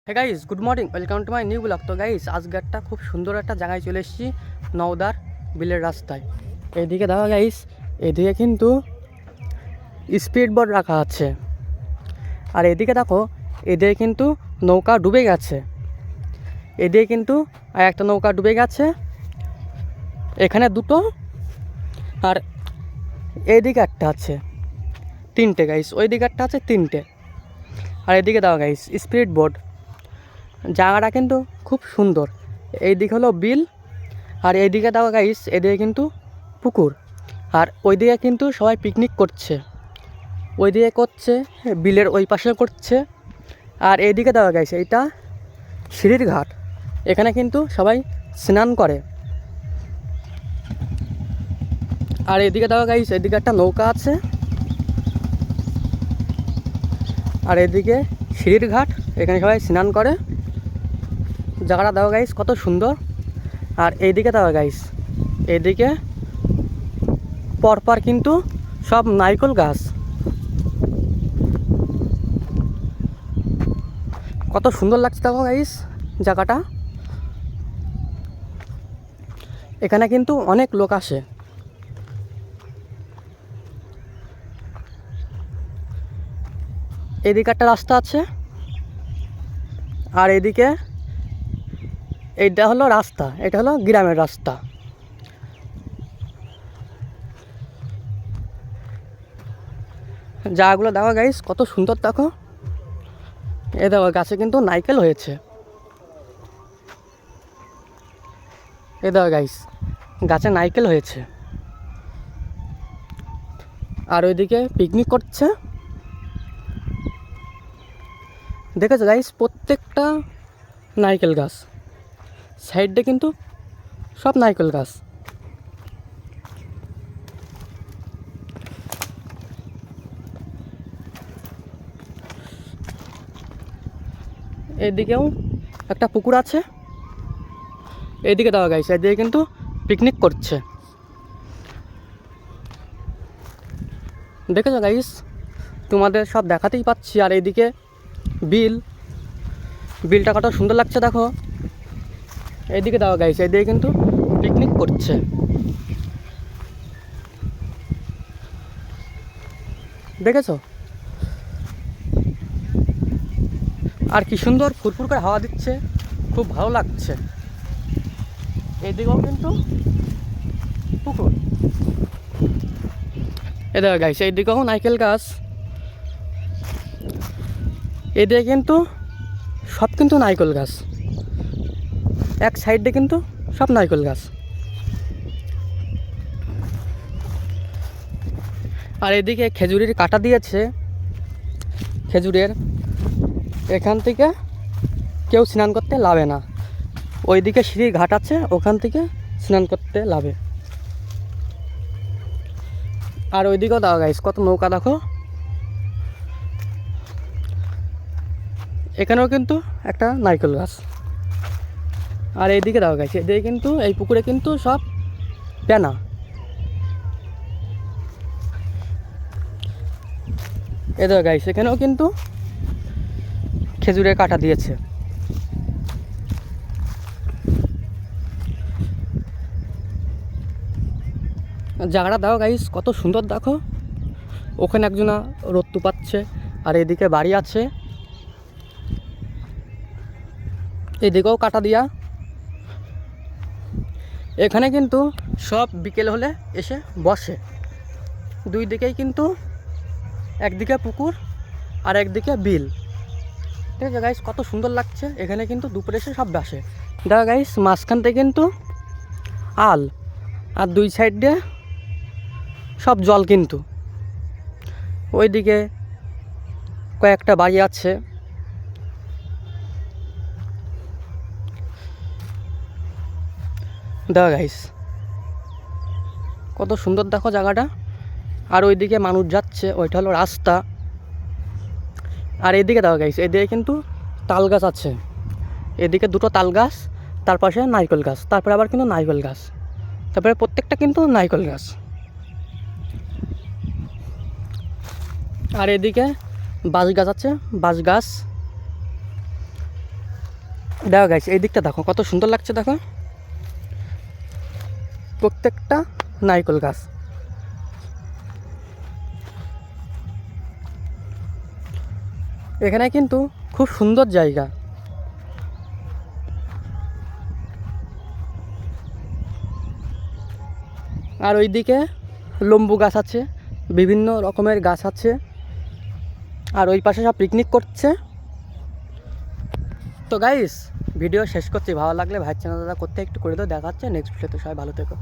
Hey guys, good morning, welcome to my new blog. তো guys, আজকে একটা খুব সুন্দর একটা জায়গায় চলে এসেছি, নওদার বিলের রাস্তায়। এইদিকে দেখো গাইস, এদিকে কিন্তু স্পিড বোট রাখা আছে, আর এদিকে দেখো, এদিকে কিন্তু নৌকা ডুবে গেছে। এদিকে কিন্তু আর একটা নৌকা ডুবে গেছে, এখানে দুটো, আর এইদিকে একটা আছে, তিনটে গাইস। ওই দিকে একটা আছে, তিনটে। আর এদিকে দেখো গাইস, স্পিড বোট। জায়গাটা কিন্তু খুব সুন্দর। এইদিকে হলো বিল, আর এইদিকে দেখো গাইস, এদিকে কিন্তু পুকুর, আর ওইদিকে কিন্তু সবাই পিকনিক করছে। ওইদিকে করছে, বিলের ওই পাশে করছে। আর এইদিকে দেখো গাইস, এইটা সিঁড়ির ঘাট, এখানে কিন্তু সবাই স্নান করে। আর এদিকে দেখো গাইস, এদিকে একটা নৌকা আছে, আর এদিকে সিঁড়ির ঘাট, এখানে সবাই স্নান করে। জায়গাটা দেখো গাইস কত সুন্দর। আর এইদিকে দেখো গাইস, এইদিকে পরপর কিন্তু সব নারকেল গাছ। কত সুন্দর লাগছে দেখো গাইস জায়গাটা। এখানে কিন্তু অনেক লোক আসে। এদিকে একটা রাস্তা আছে, আর এদিকে এইটা হলো রাস্তা, এটা হলো গ্রামের রাস্তা। জায়গাগুলো দেখো গাইস কত সুন্দর দেখো। এই দেখো, গাছে কিন্তু নারকেল হয়েছে। এই দেখো গাইস, গাছে নারকেল হয়েছে। আর ওইদিকে পিকনিক করছে। দেখেছো গাইস, প্রত্যেকটা নারকেল গাছ, সাইডে কিন্তু সব নারকেল গাছ। এদিকেও একটা পুকুর আছে। এইদিকে দেওয়া গাইস, এদিকে কিন্তু পিকনিক করছে। দেখেছো গাইস, তোমাদের সব দেখাতেই পাচ্ছি। আর এইদিকে বিলটা কত সুন্দর লাগছে দেখো। এইদিকে দেওয়া গাইস, এইদিকে কিন্তু পিকনিক করছে। দেখেছো, আর কি সুন্দর ফুরফুর করে হাওয়া দিচ্ছে, খুব ভালো লাগছে। এইদিকেও কিন্তু পুকুর। এ দেখো গাইস, এইদিকেও নারকেল গাছ। এদিকে কিন্তু সব কিন্তু নারকেল গাছ, এক সাইডে কিন্তু সব নারকেল গাছ। আর এদিকে খেজুরের কাটা দিয়েছে, খেজুরের এখান থেকে কেউ স্নান করতে লাভে না। ওইদিকে সিঁড়ির ঘাট আছে, ওখান থেকে স্নান করতে লাভে। আর ওইদিকেও দাও গাইস, কত নৌকা দেখো। এখানেও কিন্তু একটা নারকেল গাছ। আর এইদিকে দাও গাইস, এদিকে কিন্তু এই পুকুরে কিন্তু সব পেনা। এ দাও গাইস, এখানেও কিন্তু খেজুরের কাটা দিয়েছে। জায়গাটা দেখো গাইস কত সুন্দর দেখো। ওখানে একজনা রত্তু পাচ্ছে, আর এদিকে বাড়ি আছে, এদিকেও কাটা দিয়া। এখানে কিন্তু সব বিকেল হলে এসে বসে। দুই দিকেই কিন্তু, একদিকে পুকুর আর একদিকে বিল। ঠিক আছে গাইস, কত সুন্দর লাগছে। এখানে কিন্তু দুপুরে এসে সব বসে। দেখো গাইস, মাঝখান থেকে কিন্তু আল, আর দুই সাইড দিয়ে সব জল। কিন্তু ওইদিকে কয়েকটা বাড়ি আছে। দেখো গাইস কত সুন্দর দেখো জায়গাটা। আর ওইদিকে মানুষ যাচ্ছে, ওইটা হলো রাস্তা। আর এদিকে দেখো গাইস, এদিকে কিন্তু তাল গাছ আছে। এদিকে দুটো তাল গাছ, তার পাশে নারকেল গাছ, তারপরে আবার কিন্তু নারকেল গাছ, তারপরে প্রত্যেকটা কিন্তু নারকেল গাছ। আর এদিকে বাঁশ গাছ আছে, বাঁশ গাছ। দেখো গাইস, এই দিকটা দেখো কত সুন্দর লাগছে, দেখো প্রত্যেকটা নারকেল গাছ। এখানে কিন্তু খুব সুন্দর জায়গা। আর ওইদিকে লম্বু গাছ আছে, বিভিন্ন রকমের গাছ আছে, আর ওই পাশে সব পিকনিক করছে। তো গাইস ভিডিও শেষ করছি, ভালো লাগলে ভাইয়ের চ্যানেল দাদা করতে একটু করে দাও। দেখা হচ্ছে নেক্সট ভিডিওতে, সবাই ভালো থেকো।